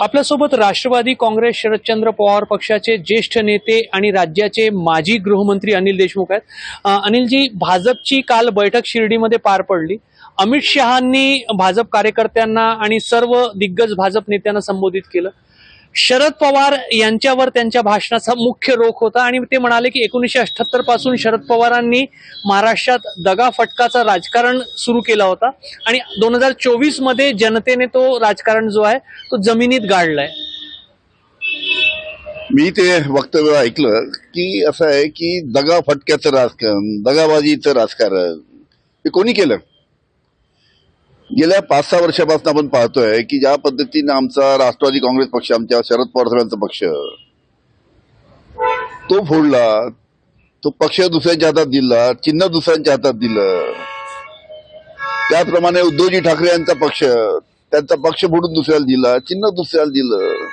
आपल्यासोबत राष्ट्रवादी काँग्रेस शरदचंद्र पवार पक्षाचे ज्येष्ठ नेते आणि राज्याचे माजी गृहमंत्री अनिल देशमुख आहेत। अनिलजी, भाजपची काल बैठक शिर्डीमध्ये पार पडली। अमित शहांनी भाजप कार्यकर्त्यांना आणि सर्व दिग्गज भाजप नेत्यांना संबोधित केलं। शरद पवार यांच्यावर त्यांच्या भाषणाचा मुख्य रोख होता आणि ते म्हणाले की 1978 पासून शरद पवारांनी महाराष्ट्रात दगाफटकाचं राजकारण सुरू केला होता आणि 2024 मध्ये जनतेने तो राजकारण जो आहे तो जमिनीत गाडलाय। मी ते वक्तव्य ऐकलं की असं आहे की दगाफटक्याचं राजकारण, दगाबाजीचं राजकारण हे कोणी केलं? गेल्या 5-6 वर्षापासून आपण पाहतोय की ज्या पद्धतीने आमचा राष्ट्रवादी काँग्रेस पक्ष, आमच्या शरद पवार साहेबांचा पक्ष तो फोडला, तो पक्ष दुसऱ्यांच्या हातात दिला, चिन्ह दुसऱ्यांच्या हातात दिलं। त्याप्रमाणे उद्धवजी ठाकरे यांचा पक्ष, त्यांचा पक्ष फोडून दुसऱ्याला दिला, चिन्ह दुसऱ्याला दिलं।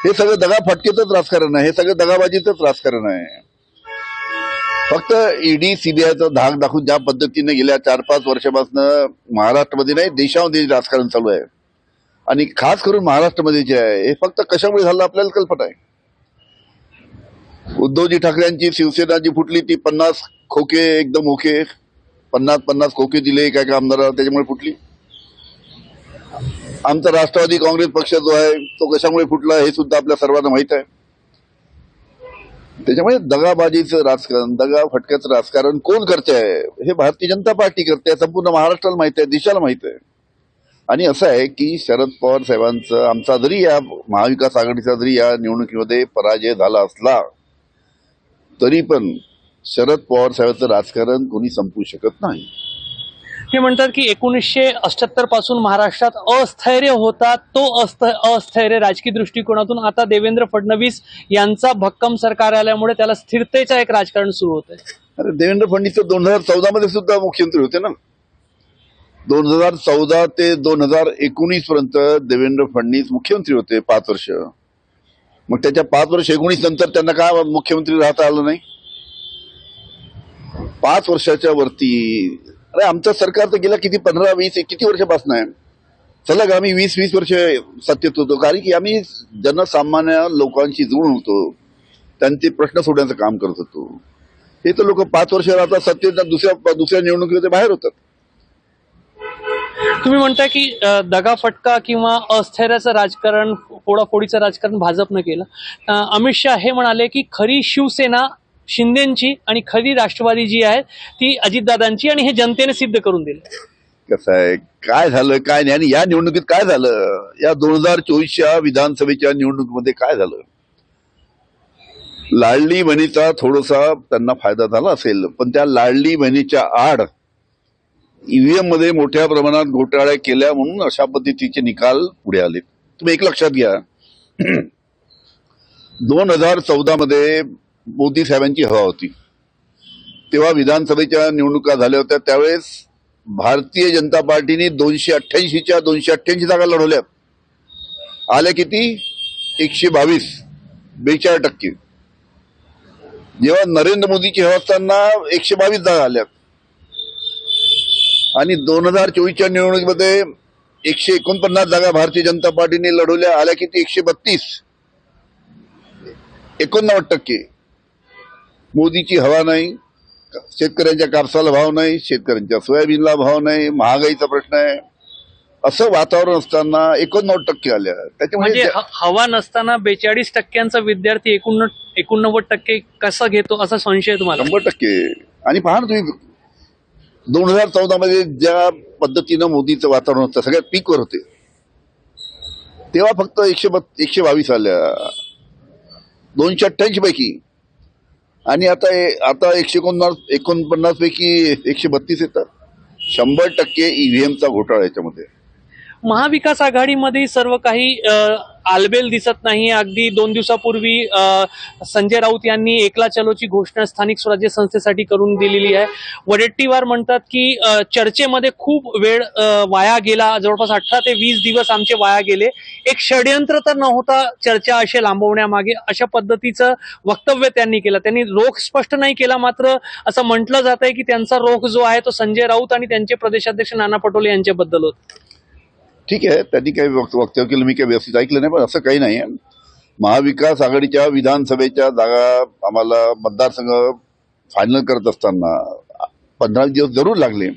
हे सगळं दगाफटकेचंच राजकारण आहे, हे सगळं दगाबाजीचंच राजकारण आहे। फक्त ईडी सीबीआयचं धाक दाखवून ज्या पद्धतीने गेल्या 4-5 वर्षापासून महाराष्ट्रामध्ये नाही देशामध्ये राजकारण चालू आहे आणि खास करून महाराष्ट्रामध्ये जे आहे हे फक्त कशामुळे झालं आपल्याला कल्पना आहे। उद्धवजी ठाकरेंची शिवसेना जी फुटली ती 50 खोके एकदम ओके 50 खोके दिले काय आमदाराला, त्याच्यामुळे फुटली। आमचा राष्ट्रवादी काँग्रेस पक्ष जो आहे तो कशामुळे फुटला हे सुद्धा आपल्या सर्वांना माहित आहे। त्याच्यामुळे दगाबाजीचं राजकारण, दगा फटक्याचं राजकारण कोण करते आहे हे भारतीय जनता पार्टी करते, संपूर्ण महाराष्ट्राला माहित आहे, देशाला माहित आहे। आणि असं आहे की शरद पवार साहेबांचं आमचा जरी या महाविकास आघाडीचा जरी या निवडणुकीमध्ये पराजय झाला असला तरी पण शरद पवार साहेबांचं राजकारण कोणी संपवू शकत नाही। ते म्हणतात की 1978 पासून महाराष्ट्रात अस्थैर्य होता, तो अस्थैर्य राजकीय दृष्टिकोनातून आता देवेंद्र फडणवीस यांचा भक्कम सरकार आल्यामुळे त्याला स्थिरतेचं एक राजकारण सुरू होत आहे। अरे देवेंद्र फडणवीस 2014 मध्ये सुद्धा मुख्यमंत्री होते ना। 2014 ते 2019 पर्यंत देवेंद्र फडणवीस मुख्यमंत्री होते 5 वर्ष। मग त्याच्या 5 वर्ष 19 नंतर त्यांना काय मुख्यमंत्री राहता आलं नाही? 5 वर्षाच्या वरती अरे आमचं सरकार तर गेल्या किती 15-20 किती वर्षापासून आहे सलग आम्ही 20-20 वर्ष सत्तेत होतो, कारण की आम्ही जनसामान्य लोकांशी जुळून होतो, त्यांचे प्रश्न सोडण्याचं काम करत होतो। हे तर लोक 5 वर्ष राहतात सत्तेत, दुसऱ्या निवडणुकीमध्ये बाहेर होतात। तुम्ही म्हणताय की दगाफटका किंवा अस्थैर्याचं राजकारण, फोडाफोडीचं राजकारण भाजपनं केलं। अमित शहा हे म्हणाले की खरी शिवसेना शिंदेची आणि खरी राष्ट्रवादी जी आहे ती अजितदादांची आणि हे जनतेने सिद्ध करून दिलं। कसं आहे, काय झालं काय नाही, आणि या निवडणुकीत काय झालं, या 2024च्या विधानसभेच्या निवडणुकीमध्ये काय झालं? लाडली बहिणीचा थोडासा त्यांना फायदा झाला असेल, पण त्या लाडली बहिणीच्या आड ईव्हीएम मध्ये मोठ्या प्रमाणात घोटाळे केल्या म्हणून अशा पद्धतीचे निकाल पुढे आले। तुम्ही एक लक्षात घ्या, 2014 मध्ये मोदी साहेबांची हवा होती, तेव्हा विधानसभेच्या निवडणुका झाल्या होत्या। त्यावेळेस भारतीय जनता पार्टीने 288च्या 288 जागा लढवल्या, आल्या किती 122, 42%। जेव्हा नरेंद्र मोदीची हवा असताना 122 जागा आल्या आणि 2024च्या निवडणुकीमध्ये 149 जागा भारतीय जनता पार्टीने लढवल्या, आल्या किती 132, 89%। मोदीची हवा नाही, शेतकऱ्यांच्या कापसाला भाव नाही, शेतकऱ्यांच्या सोयाबीनला भाव नाही, महागाईचा प्रश्न आहे, असं वातावरण असताना 89% आल्या। त्याच्यामुळे हवा नसताना 42% विद्यार्थी 89% कसा घेतो असा संशय तुम्हाला? 100%। आणि पहा ना तुम्ही 2014 मध्ये ज्या पद्धतीनं मोदीचं वातावरण होतं, सगळ्यात पीकवर होते, तेव्हा फक्त 122 आल्या 288 पैकी, आणि आता 149 पैकी 132 येतात। 100% ईव्हीएमचा घोटाळा याच्यामध्ये। महाविकास आघाडीमध्ये सर्व काही आलबेल दिसत नाही। अगदी 2 दिवसापूर्वी संजय राऊत यांनी एकला चलोची घोषणा स्थानिक स्वराज्य संस्थेसाठी करून दिलेली आहे। वडेट्टीवार म्हणतात की चर्चेमध्ये खूप वेळ वाया गेला, जवळपास 18 ते 20 दिवस आमचे वाया गेले, एक षड्यंत्र तर नव्हता चर्चा असे लांबवण्यामागे, अशा पद्धतीचं वक्तव्य त्यांनी केलं। त्यांनी रोख स्पष्ट नाही केला, मात्र असं म्हटलं जात आहे की त्यांचा रोख जो आहे तो संजय राऊत आणि त्यांचे प्रदेशाध्यक्ष नाना पटोले यांच्याबद्दल होता। ठीक आहे, त्यांनी काही वक्तव्य केलं मी काही व्यवस्थित ऐकलं नाही, पण असं काही नाही आहे. महाविकास आघाडीच्या विधानसभेच्या जागा आम्हाला मतदारसंघ फायनल करत असताना 15 दिवस जरूर लागले,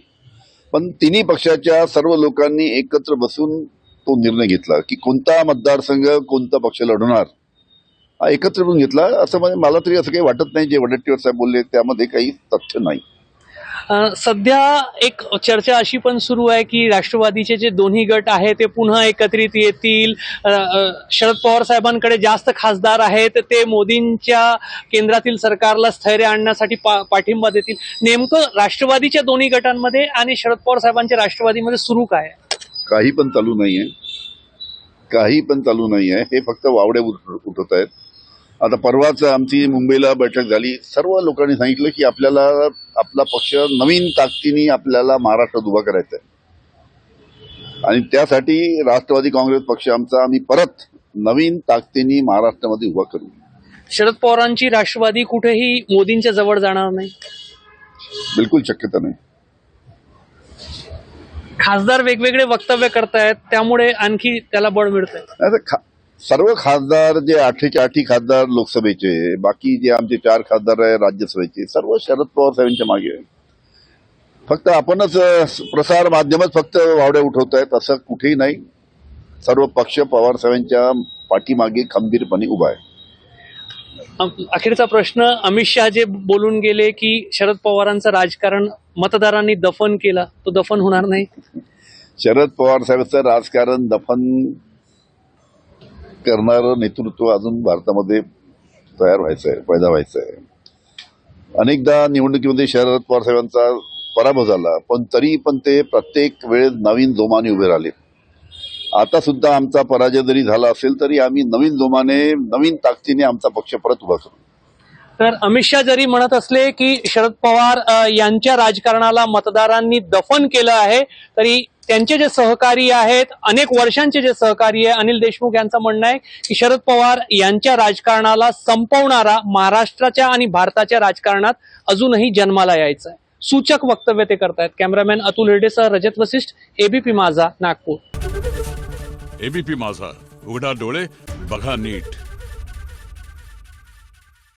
पण तिन्ही पक्षाच्या सर्व लोकांनी एकत्र बसून तो निर्णय घेतला की कोणता मतदारसंघ कोणता पक्ष लढवणार हा एकत्र म्हणून घेतला. असं म्हणजे मला तरी असं काही वाटत नाही जे वडेट्टीवार साहेब बोलले त्यामध्ये काही तथ्य नाही. सध्या एक चर्चा अशी पण सुरू आहे की राष्ट्रवादीचे जे दोन्ही गट आहेत ते पुन्हा एकत्रित येतील. शरद पवार साहेबांकडे जास्त खासदार आहेत, ते मोदींच्या केंद्रातील सरकारला स्थैर्य आणण्यासाठी पाठिंबा देतील. नेमकं राष्ट्रवादीच्या दोन्ही गटांमध्ये आणि शरद पवार साहेबांच्या राष्ट्रवादीमध्ये सुरू काय आहे? काही पण चालू नाहीये, काही पण चालू नाहीये. हे फक्त वावडे उठवत आहेत. आता परवाच आमची मुंबईला बैठक झाली, सर्व लोकांनी सांगितलं की आपल्याला आपला पक्ष नवीन ताकदीने आपल्याला महाराष्ट्रात उभा करायचा आहे आणि त्यासाठी राष्ट्रवादी काँग्रेस पक्ष आमचा आम्ही परत नवीन ताकदीने महाराष्ट्रामध्ये उभा करू. शरद पवारांची राष्ट्रवादी कुठेही मोदींच्या जवळ जाणार नाही? बिलकुल शक्यता नाही. खासदार वेगवेगळे वक्तव्य करतायत, त्यामुळे आणखी त्याला बळ मिळतंय. आता सर्व खासदार जे 8चे 8 खासदार लोकसभेचे, बाकी जे आमचे 4 खासदार आहे राज्यसभेचे, सर्व शरद पवार साहेबांच्या मागे आहे. फक्त आपणच प्रसार माध्यमच फक्त वावड्या उठवत आहेत असं कुठेही नाही. सर्व पक्ष पवार साहेबांच्या पाठीमागे खंबीरपणे उभा आहे. अखेरचा प्रश्न, अमित शहा जे बोलून गेले की शरद पवारांचं राजकारण मतदारांनी दफन केला, तो दफन होणार नाही? शरद पवार साहेबांचं राजकारण दफन करणारं नेतृत्व अजून भारतामध्ये तयार व्हायचं आहे, पैदा व्हायचं आहे. अनेकदा निवडणुकीमध्ये शरद पवार साहेबांचा पराभव झाला, पण तरी पण ते प्रत्येक वेळेस नवीन जोमाने उभे राहिले. आता सुद्धा आमचा पराजय जरी झाला असेल तरी आम्ही नवीन जोमाने नवीन ताकदीने आमचा पक्ष परत उभा करू. तर अमित शहा जरी म्हणत असले की शरद पवार यांच्या राजकारणाला मतदारांनी दफन केलं आहे, तरी त्यांचे जे सहकारी आहेत, अनेक वर्षांचे जे सहकारी आहे, अनिल देशमुख यांचं म्हणणं आहे की शरद पवार यांच्या राजकारणाला संपवणारा महाराष्ट्राच्या आणि भारताच्या राजकारणात अजूनही जन्माला यायचं आहे. सूचक वक्तव्य ते करतायत. कॅमेरामॅन अतुल हिरडेसह रजत वसिष्ठ, एबीपी माझा, नागपूर. एबीपी माझा, उघडा डोळे बघा नीट.